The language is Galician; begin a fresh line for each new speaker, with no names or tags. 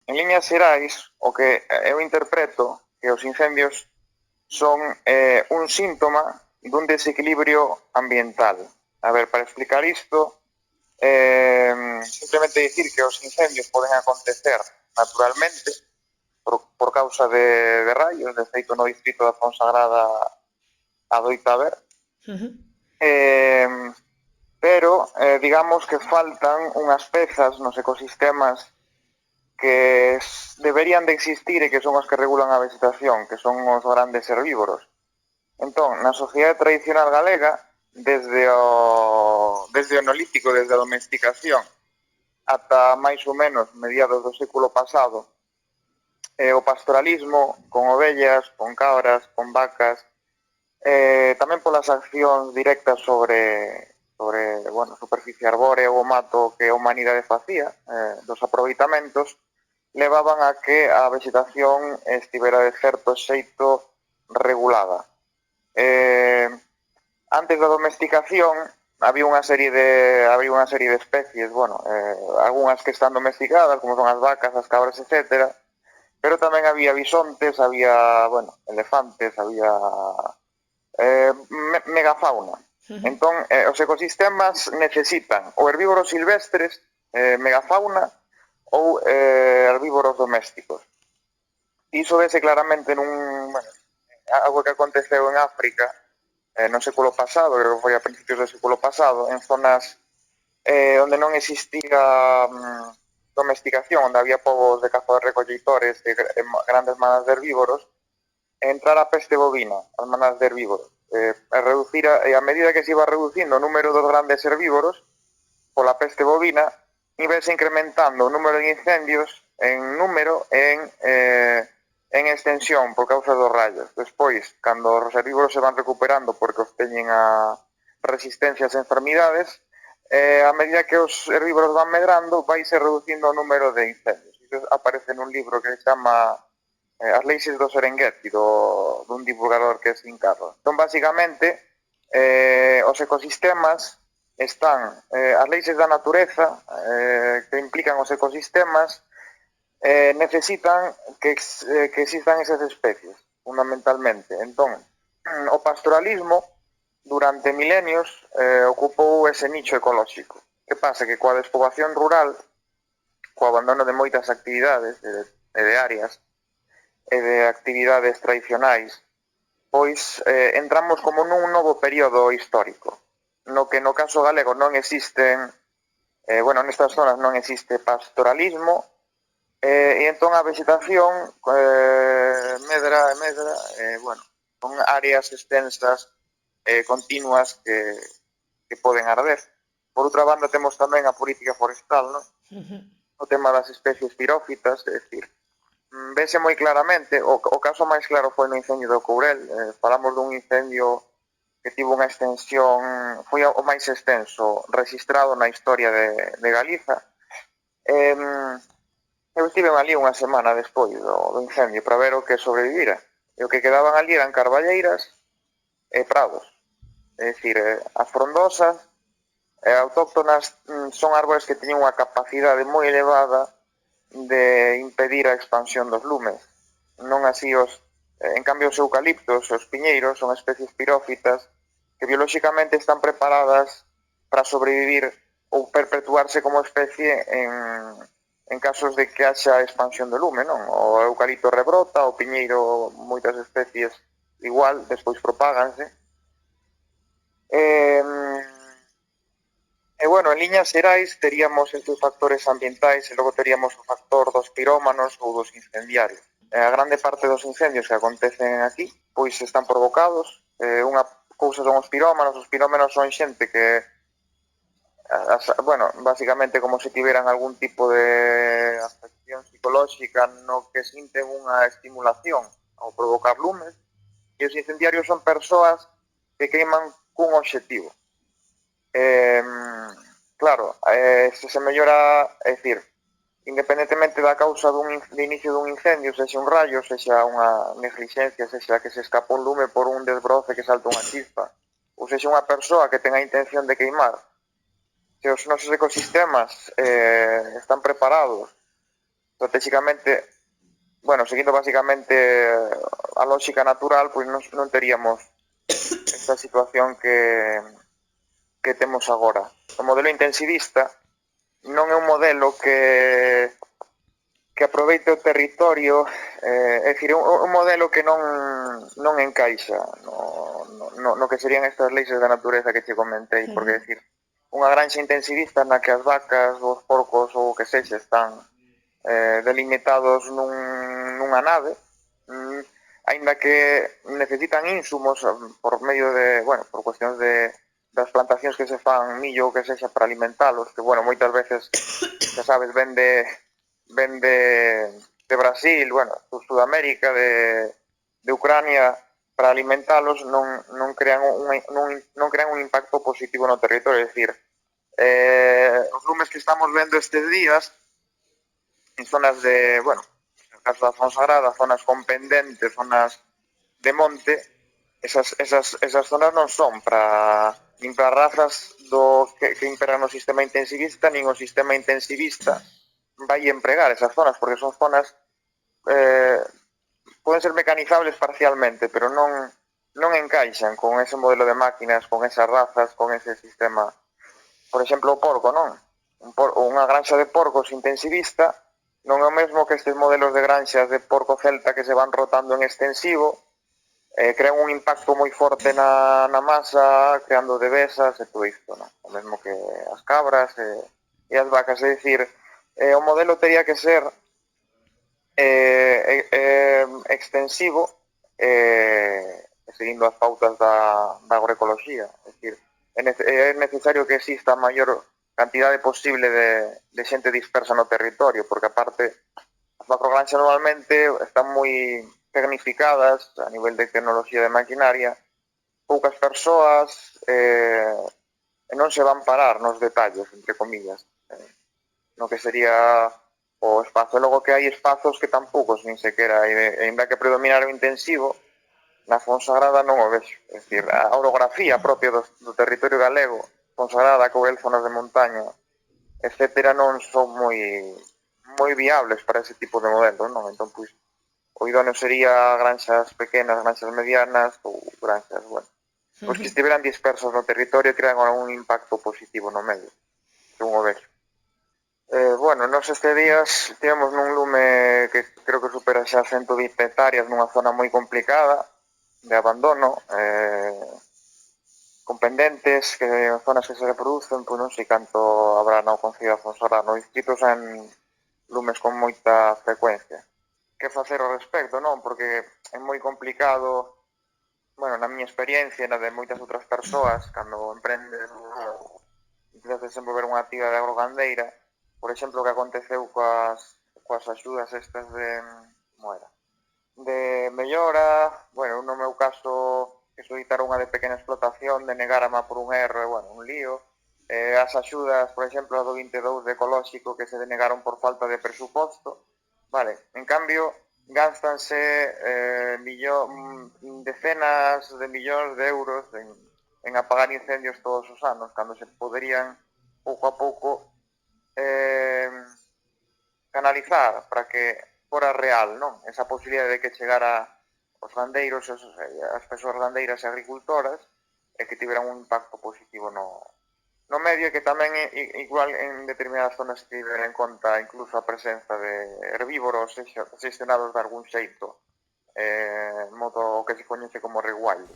En líneas xerais, o que eu interpreto que os incendios son un síntoma dun desequilibrio ambiental. A ver, para explicar isto, simplemente dicir que os incendios poden acontecer naturalmente por causa de raios, de feito no distrito da Fonsagrada adoita haber,
Ujú.
eh, pero digamos que faltan unhas pezas nos ecosistemas que deberían de existir e que son os que regulan a vegetación, que son os grandes herbívoros. Entón, na sociedade tradicional galega, desde o neolítico, desde a domesticación, ata máis ou menos mediados do século pasado, o pastoralismo con ovellas, con cabras, con vacas, tamén polas accións directas sobre bueno, superficie arbórea ou mato que a humanidade facía, dos aproveitamentos, levaban a que a vegetación estivera de certo xeito regulada. Eh, Antes da domesticación había unha serie de especies, bueno, algunhas que están domesticadas, como son as vacas, as cabras, etcétera, pero tamén había bisontes, había, bueno, elefantes, había megafauna.
Ujú.
Entón, os ecosistemas necesitan ou herbívoros silvestres, megafauna, ou herbívoros domésticos. Iso vese claramente bueno, algo que aconteceu en África no século pasado, creo que foi a principios do século pasado, en zonas onde non existía domesticación, onde había povos de cazadores-recolleitores e grandes manas de herbívoros, entrar a peste bovina, as manas de herbívoros. A medida que se iba reducindo o número dos grandes herbívoros pola peste bovina, ibase incrementando o número de incendios en número en extensión por causa dos rayos. Despois, cando os herbívoros se van recuperando porque os teñen a resistencia ás enfermidades, a medida que os herbívoros van medrando, vaise reducindo o número de incendios. Isto aparece nun libro que se chama As leixes do Serengeti, dun divulgador que é Sin Carlos. Entón, basicamente, os ecosistemas están, as leixes da natureza que implican os ecosistemas necesitan que existan esas especies, fundamentalmente. Entón, o pastoralismo durante milenios ocupou ese nicho ecolóxico. Que pasa? Que coa despoboación rural, co abandono de moitas actividades e de áreas e de actividades tradicionais, pois entramos como nun novo período histórico, no que no caso galego non existen, bueno, nestas zonas non existe pastoralismo, e entón a vegetación medra e medra, bueno, son áreas extensas continuas que poden arder. Por outra banda, temos tamén a política forestal, non?
Ujú.
O tema das especies pirófitas, é dicir, vese moi claramente, o caso máis claro foi no incendio do Courel, falamos dun incendio que tivo unha extensión, foi o máis extenso registrado na historia de Galiza. Eu estive ali unha semana despois do incendio para ver o que sobrevivira. E o que quedaban ali eran carballeiras e prados. É dicir, as frondosas e autóctonas son árbores que teñen unha capacidade moi elevada de impedir a expansión dos lumes. Non así en cambio os eucaliptos, os piñeiros, son especies pirófitas que biolóxicamente están preparadas para sobrevivir ou perpetuarse como especie en casos de que haxa expansión do lume, non? O eucalipto rebrota, o piñeiro, moitas especies igual, despois propáganse. Eh, E, bueno, en liñas xerais teríamos estes factores ambientais e logo teríamos o factor dos pirómanos ou dos incendiarios. A grande parte dos incendios que acontecen aquí pois están provocados. Unha cousa son os pirómanos son xente que bueno, básicamente como se tiveran algún tipo de afección psicolóxica no que sinten unha estimulación ao provocar lumes, e os incendiarios son persoas que queiman cun obxectivo. Eh, claro, se mellora, é dicir, independentemente da causa de inicio dun incendio, sexa un rayo, sexa unha negligencia, sexa que se escapa un lume por un desbroce que salta unha chispa, ou sexa unha persoa que ten a intención de queimar, se os nosos ecosistemas están preparados estratégicamente, bueno, seguindo basicamente a lógica natural, pois non teríamos esta situación que temos agora. O modelo intensivista non é un modelo que aproveite o territorio, é dicir, un modelo que non encaixa no que serían estas leis da natureza que che comentei, porque, é dicir, unha granxa intensivista na que as vacas, os porcos ou o que sexa están delimitados nunha nave, aínda que necesitan insumos por medio de, bueno, por cuestións das plantacións que se fan millo ou que sexa para alimentalos, que, bueno, moitas veces, xa sabes, ven de Brasil, bueno, de Sudamérica, de Ucrania, para alimentalos non crean un impacto positivo no territorio, é dicir, os lumes que estamos vendo estes días en zonas de, bueno, no caso da Fonsagrada, zonas con pendente, zonas de monte, esas zonas non son nin para razas que imperan no sistema intensivista, nin o sistema intensivista vai empregar esas zonas, porque son zonas poden ser mecanizables parcialmente, pero non encaixan con ese modelo de máquinas, con esas razas, con ese sistema. Por exemplo, o porco, non? Unha granxa de porcos intensivista non é o mesmo que estes modelos de granxas de porco celta que se van rotando en extensivo, crean un impacto moi forte na masa, creando devesas e todo isto, non? O mesmo que as cabras e as vacas, é dicir, o modelo teria que ser extensivo seguindo as pautas da agroecoloxía, é dicir, é necesario que exista a maior cantidade posible de xente dispersa no territorio, porque aparte as macrogranxas normalmente están moi tecnificadas a nivel de tecnoloxía de maquinaria, poucas persoas e non se van parar nos detalles, entre comillas, no que sería o espazo. Logo que hai espazos que tampouco nin sequera, ainda que predominar o intensivo, na Fonsagrada non o vexo. É dicir, a orografía propia do territorio galego, Fonsagrada, Courel, zonas de montaña, etcétera, non son moi viables para ese tipo de modelos, non? Entón, pois, o idóneo sería granxas pequenas, granxas medianas ou granxas, bueno, pois que estiveran dispersos no territorio e crean un impacto positivo no medio, según o vexo. Bueno, nos este días tivemos nun lume que creo que supera xa 120 hectáreas nunha zona moi complicada de abandono, con pendentes, que zonas que se reproducen, pois non sei canto habrá no Concello de Fonsagrada. No distrito en lumes con moita frecuencia. Que facer ao respecto, non? Porque é moi complicado, bueno, na miña experiencia, na de moitas outras persoas, cando emprendes intenzas desenvolver unha actividade agrogandeira, por exemplo, o que aconteceu coas axudas estas como era? De mellora, bueno, no meu caso, que solicitar unha de pequena explotación, denegarama por un erro, bueno, un lío. As axudas, por exemplo, a do 22 de ecolóxico, que se denegaron por falta de presuposto, vale, en cambio, gástanse decenas de millóns de euros en apagar incendios todos os anos, cando se poderían, pouco a pouco, canalizar para que fora real, non? Esa posibilidade de que chegara os gandeiros, as persoas gandeiras e agricultoras, e que tiveran un impacto positivo no medio, e que tamén igual en determinadas zonas se tivera en conta incluso a presenza de herbívoros xestionados de algún xeito, modo que se coñece como regualdo.